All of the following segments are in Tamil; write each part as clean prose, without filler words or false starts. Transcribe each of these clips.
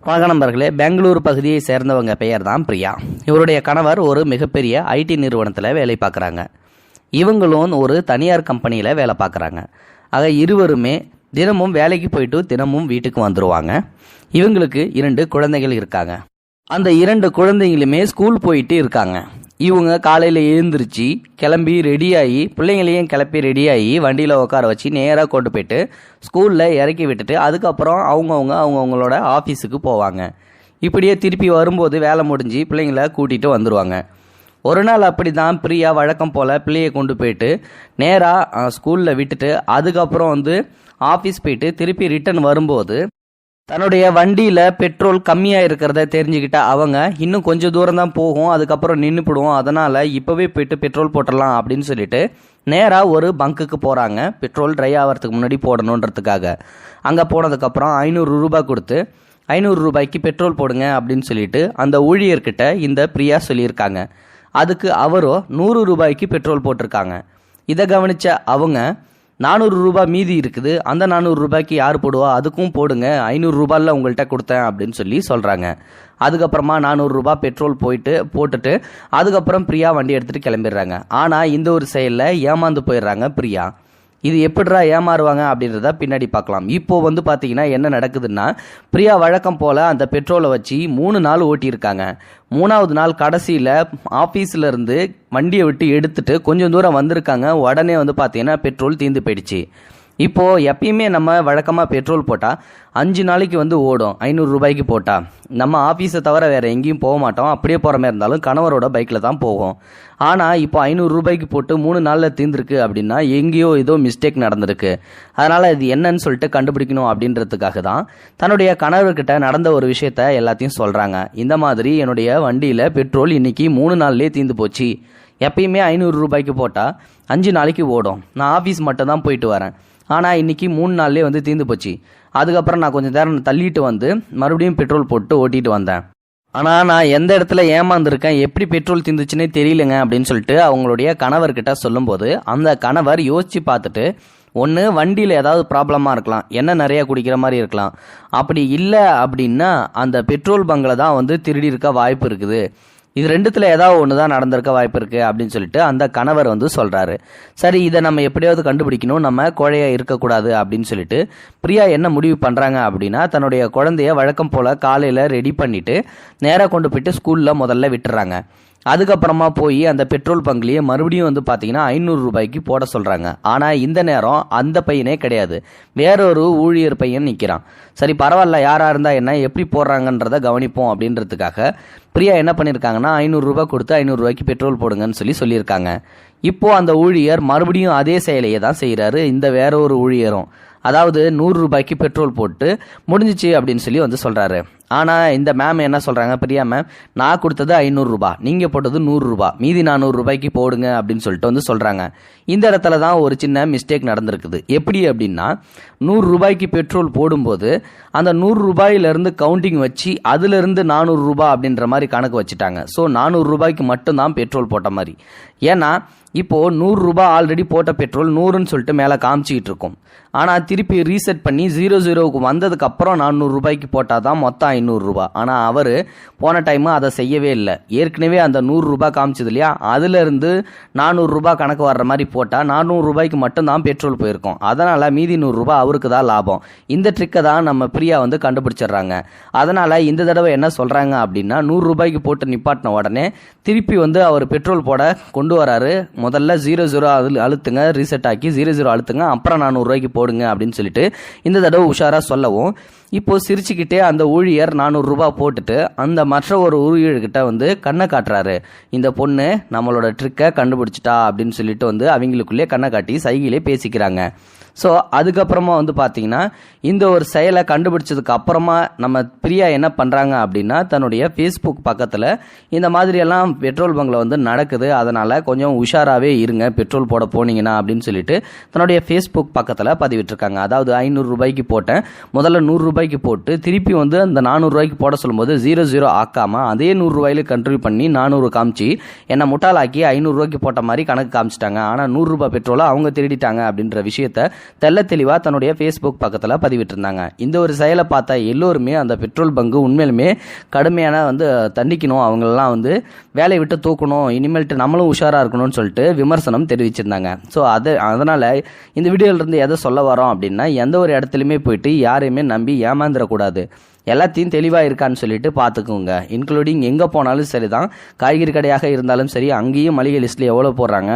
வணக்கம் நண்பர்களே, பெங்களூரு பகுதியை சேர்ந்தவங்க பெயர் தான் பிரியா. இவருடைய கணவர் ஒரு மிகப்பெரிய ஐடி நிறுவனத்தில் வேலை பார்க்குறாங்க. இவங்களும் ஒரு தனியார் கம்பெனியில் வேலை பார்க்குறாங்க. ஆக இருவருமே தினமும் வேலைக்கு போயிட்டு தினமும் வீட்டுக்கு வந்துடுவாங்க. இவங்களுக்கு 2 குழந்தைகள் இருக்காங்க. அந்த 2 குழந்தைங்களுமே ஸ்கூல் போயிட்டு இருக்காங்க. இவங்க காலையில் எழுந்திரிச்சு கிளம்பி ரெடியாகி பிள்ளைங்களையும் கிளப்பி ரெடியாகி வண்டியில் உட்கார வச்சு நேராக கொண்டு போயிட்டு ஸ்கூலில் இறக்கி விட்டுட்டு அதுக்கப்புறம் அவங்கவுங்களோட ஆஃபீஸுக்கு போவாங்க. இப்படியே திருப்பி வரும்போது வேலை முடிஞ்சு பிள்ளைங்கள கூட்டிகிட்டு வந்துடுவாங்க. ஒரு நாள் அப்படி தான் பிரியா வழக்கம் போல் பிள்ளையை கொண்டு போயிட்டு நேராக ஸ்கூலில் விட்டுட்டு அதுக்கப்புறம் ஆஃபீஸ் போயிட்டு திருப்பி ரிட்டர்ன் வரும்போது தன்னுடைய வண்டியில் பெட்ரோல் கம்மியாக இருக்கிறத தெரிஞ்சுக்கிட்ட அவங்க இன்னும் கொஞ்சம் தூரம் தான் போகும், அதுக்கப்புறம் நின்றுப்பிடுவோம், அதனால் இப்போவே போயிட்டு பெட்ரோல் போட்டுடலாம் அப்படின்னு சொல்லிட்டு நேராக ஒரு பங்குக்கு போகிறாங்க. பெட்ரோல் ட்ரை ஆகிறதுக்கு முன்னாடி போடணுன்றதுக்காக. அங்கே போனதுக்கப்புறம் 500 ரூபாய் கொடுத்து 500 ரூபாய்க்கு பெட்ரோல் போடுங்க அப்படின்னு சொல்லிட்டு அந்த ஊழியர்கிட்ட இந்த பிரியா சொல்லியிருக்காங்க. அதுக்கு அவரோ 100 ரூபாய்க்கு பெட்ரோல் போட்டிருக்காங்க. இதை கவனித்த அவங்க 400 ரூபாய் மீதி இருக்குது, அந்த 400 ரூபாய்க்கு யார் போடுவா, அதுக்கும் போடுங்க, 500 ரூபாயில் உங்கள்கிட்ட கொடுத்தேன் அப்படின்னு சொல்லி சொல்கிறாங்க. அதுக்கப்புறமா 400 ரூபாய் பெட்ரோல் போட்டுட்டு அதுக்கப்புறம் பிரியா வண்டி எடுத்துகிட்டு கிளம்பிடுறாங்க. ஆனால் இந்த ஒரு செயலில் ஏமாந்து போயிடுறாங்க பிரியா. இது எப்படிரா ஏமாறுவாங்க அப்படின்றத பின்னாடி பார்க்கலாம். இப்போது பார்த்தீங்கன்னா என்ன நடக்குதுன்னா, பிரியா வழக்கம் போல் அந்த பெட்ரோலை வச்சு 3 நாள் ஓட்டியிருக்காங்க. 3ஆவது நாள் கடைசியில் ஆஃபீஸில் இருந்து வண்டியை விட்டு எடுத்துட்டு கொஞ்சம் தூரம் வந்திருக்காங்க. உடனே பார்த்தீங்கன்னா பெட்ரோல் தீர்ந்து போயிடுச்சு. இப்போது எப்பயுமே நம்ம வழக்கமாக பெட்ரோல் போட்டால் 5 நாளைக்கு ஓடும். 500 ரூபாய்க்கு போட்டால் நம்ம ஆஃபீஸை தவிர வேறு எங்கேயும் போக மாட்டோம். அப்படியே போகிற மாதிரி இருந்தாலும் கணவரோட பைக்கில் தான் போகும். ஆனால் இப்போ 500 ரூபாய்க்கு போட்டு 3 நாளில் தீர்ந்துருக்கு அப்படின்னா எங்கேயோ ஏதோ மிஸ்டேக் நடந்திருக்கு. அதனால் இது என்னன்னு சொல்லிட்டு கண்டுபிடிக்கணும் அப்படின்றதுக்காக தான் தன்னுடைய கணவர்கிட்ட நடந்த ஒரு விஷயத்த எல்லாத்தையும் சொல்கிறாங்க. இந்த மாதிரி என்னுடைய வண்டியில் பெட்ரோல் இன்றைக்கி 3 நாள்லேயே தீர்ந்து போச்சு. எப்பயுமே 500 ரூபாய்க்கு போட்டால் 5 நாளைக்கு ஓடும். நான் ஆஃபீஸ் மட்டும் தான் போயிட்டு வரேன். ஆனால் இன்றைக்கி 3 நாள்லேயே தீர்ந்து போச்சு. அதுக்கப்புறம் நான் கொஞ்சம் நேரம் தள்ளிட்டு மறுபடியும் பெட்ரோல் போட்டு ஓட்டிகிட்டு வந்தேன். ஆனால் நான் எந்த இடத்துல ஏமாந்துருக்கேன், எப்படி பெட்ரோல் தீர்ந்துச்சுன்னே தெரியலங்க அப்படின்னு சொல்லிட்டு அவங்களுடைய கணவர்கிட்ட சொல்லும்போது அந்த கணவர் யோசித்து பார்த்துட்டு, ஒன்று வண்டியில் ஏதாவது ப்ராப்ளமாக இருக்கலாம், எண்ணெய் நிறையா குடிக்கிற மாதிரி இருக்கலாம், அப்படி இல்லை அப்படின்னா அந்த பெட்ரோல் பங்கில் தான் திருடி இருக்க வாய்ப்பு இருக்குது, இது 2த்துல ஏதாவது ஒன்று தான் நடந்திருக்க வாய்ப்பு இருக்குது அப்படின்னு சொல்லிட்டு அந்த கணவர் சொல்கிறாரு. சரி, இதை நம்ம எப்படியாவது கண்டுபிடிக்கணும், நம்ம கோழையாக இருக்கக்கூடாது அப்படின்னு சொல்லிட்டு பிரியா என்ன முடிவு பண்ணுறாங்க அப்படின்னா, தன்னுடைய குழந்தைய வழக்கம் போல் காலையில் ரெடி பண்ணிவிட்டு நேராக கொண்டு போயிட்டு ஸ்கூலில் முதல்ல விட்டுறாங்க. அதுக்கப்புறமா போய் அந்த பெட்ரோல் பங்க்லேயே மறுபடியும் பார்த்தீங்கன்னா 500 ரூபாய்க்கு போட சொல்கிறாங்க. ஆனால் இந்த நேரம் அந்த பையனே கிடையாது, வேறொரு ஊழியர் பையன் நிற்கிறான். சரி பரவாயில்ல, யாராக இருந்தால் என்ன, எப்படி போடுறாங்கன்றதை கவனிப்போம் அப்படின்றதுக்காக பிரியா என்ன பண்ணியிருக்காங்கன்னா 500 ரூபாய் கொடுத்து 500 ரூபாய்க்கு பெட்ரோல் போடுங்கன்னு சொல்லியிருக்காங்க. இப்போது அந்த ஊழியர் மறுபடியும் அதே செயலையே தான் செய்கிறாரு. இந்த வேற ஒரு ஊழியரும் அதாவது 100 ரூபாய்க்கு பெட்ரோல் போட்டு முடிஞ்சிச்சு அப்படின்னு சொல்லி சொல்கிறாரு. ஆனால் இந்த மேம் என்ன சொல்கிறாங்க, பிரியா மேம், நான் கொடுத்தது 500 ரூபாய், நீங்கள் போட்டது 100 ரூபாய், மீதி 400 ரூபாய்க்கு போடுங்க அப்படின்னு சொல்லிட்டு சொல்கிறாங்க. இந்த இடத்துல தான் ஒரு சின்ன மிஸ்டேக் நடந்திருக்குது. எப்படி அப்படின்னா, 100 ரூபாய்க்கு பெட்ரோல் போடும்போது அந்த 100 ரூபாயிலிருந்து கவுண்டிங் வச்சு அதிலிருந்து 400 ரூபாய் அப்படின்ற மாதிரி கணக்கு வச்சுட்டாங்க. ஸோ 400 ரூபாய்க்கு மட்டும்தான் பெட்ரோல் போட்ட மாதிரி. ஏன்னா இப்போது 100 ரூபாய் ஆல்ரெடி போட்ட பெட்ரோல் 100ன்னு சொல்லிட்டு மேலே காமிச்சிக்கிட்டு இருக்கும். ஆனால் திருப்பி ரீசெட் பண்ணி 00க்கு வந்ததுக்கப்புறம் 400 ரூபாய்க்கு போட்டால் தான் மொத்தம் 500 ரூபாய். ஆனால் அவர் போன டைமு அதை செய்யவே இல்லை. ஏற்கனவே அந்த 100 ரூபாய் காமிச்சது இல்லையா, அதிலிருந்து 400 ரூபாய் கணக்கு வர்ற மாதிரி போட்டால் 400 ரூபாய்க்கு மட்டும்தான் பெட்ரோல் போயிருக்கும். அதனால் மீதி 100 ரூபாய் அவருக்கு தான் லாபம். இந்த ட்ரிக்கை தான் நம்ம பிரியா கண்டுபிடிச்சிடுறாங்க. அதனால் இந்த தடவை என்ன சொல்கிறாங்க அப்படின்னா, 100 ரூபாய்க்கு போட்டு நிப்பாட்டின உடனே திருப்பி அவர் பெட்ரோல் போட கொண்டு வராரு. முதல்ல 00 அழுத்துங்க, ரீசெட் ஆக்கி 00 அழுத்துங்க, அப்புறம் 400 ரூபாய்க்கு போடுங்க அப்படின்னு சொல்லிட்டு இந்த தடவை உஷாராக சொல்லவும், இப்போது சிரிச்சுக்கிட்டே அந்த ஊழியர் 400 ரூபாய் போட்டுட்டு அந்த மற்ற ஒரு ஊழியர்கிட்ட கண்ணை காட்டுறாரு. இந்த பொண்ணு நம்மளோட ட்ரிக்கை கண்டுபிடிச்சிட்டா அப்படின்னு சொல்லிட்டு அவங்களுக்குள்ளே கண்ணை காட்டி சைகிலே பேசிக்கிறாங்க. ஸோ அதுக்கப்புறமா பார்த்தீங்கன்னா இந்த ஒரு செயலை கண்டுபிடிச்சதுக்கு அப்புறமா நம்ம பிரியா என்ன பண்ணுறாங்க அப்படின்னா, தன்னுடைய ஃபேஸ்புக் பக்கத்தில் இந்த மாதிரியெல்லாம் பெட்ரோல் பங்கில் நடக்குது, அதனால் கொஞ்சம் உஷாராகவே இருங்க பெட்ரோல் போட போனீங்கன்னா அப்படின்னு சொல்லிட்டு தன்னுடைய ஃபேஸ்புக் பக்கத்தில் பதிவிட்டிருக்காங்க. அதாவது 500 ரூபாய்க்கு போட்டேன், முதல்ல 100 ரூபாய்க்கு போட்டு திருப்பி அந்த 400 ரூபாய்க்கு போட சொல்லும்போது 00 ஆக்காமல் அதே 100 ரூபாயில கண்ட்ரிபியூட் பண்ணி 400 காமிச்சு என்னை முட்டாளாக்கி 500 ரூபாய்க்கு போட்ட மாதிரி கணக்கு காமிச்சிட்டாங்க. ஆனால் 100 ரூபாய் பெட்ரோலை அவங்க திருடிட்டாங்க அப்படின்ற விஷயத்த தெள்ள தெளிவாக தன்னுடைய ஃபேஸ்புக் பக்கத்தில் பதிவிட்டிருந்தாங்க. இந்த ஒரு செயலை பார்த்தா எல்லோருமே அந்த பெட்ரோல் பங்கு உண்மையிலுமே கடுமையான தண்டிக்கணும், அவங்களெல்லாம் வேலையை விட்டு தூக்கணும், இனிமேல்ட்டு நம்மளும் உஷாராக இருக்கணும்னு சொல்லிட்டு விமர்சனம் தெரிவிச்சிருந்தாங்க. ஸோ அதனால் இந்த வீடியோவிலேருந்து எதை சொல்ல வரோம் அப்படின்னா, எந்த ஒரு இடத்துலையுமே போயிட்டு யாரையுமே நம்பி ஏமாந்துடக்கூடாது. எல்லாத்தையும் தெளிவாக இருக்கான்னு சொல்லிட்டு பார்த்துக்குங்க. இன்க்ளூடிங் எங்கே போனாலும் சரி தான், காய்கறி கடையாக இருந்தாலும் சரி, அங்கேயும் மளிகை லிஸ்ட்டில் எவ்வளோ போடுறாங்க,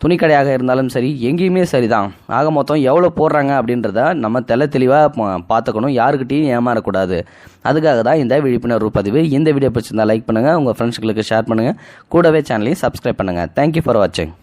துணி கடையாக இருந்தாலும் சரி, எங்கேயுமே சரி தான். ஆக மொத்தம் எவ்வளோ போடுறாங்க அப்படின்றத நம்ம தெளிவாக பார்த்துக்கணும், யாருக்கிட்டையும் ஏமாறக்கூடாது. அதுக்காக தான் இந்த விழிப்புணர்வு பதிவு. இந்த வீடியோ பிடிச்சிருந்தா லைக் பண்ணுங்கள், உங்கள் ஃப்ரெண்ட்ஸ்களுக்கு ஷேர் பண்ணுங்கள், கூடவே சேனலையும் சப்ஸ்கிரைப் பண்ணுங்கள். தேங்க்யூ ஃபார் வாட்சிங்.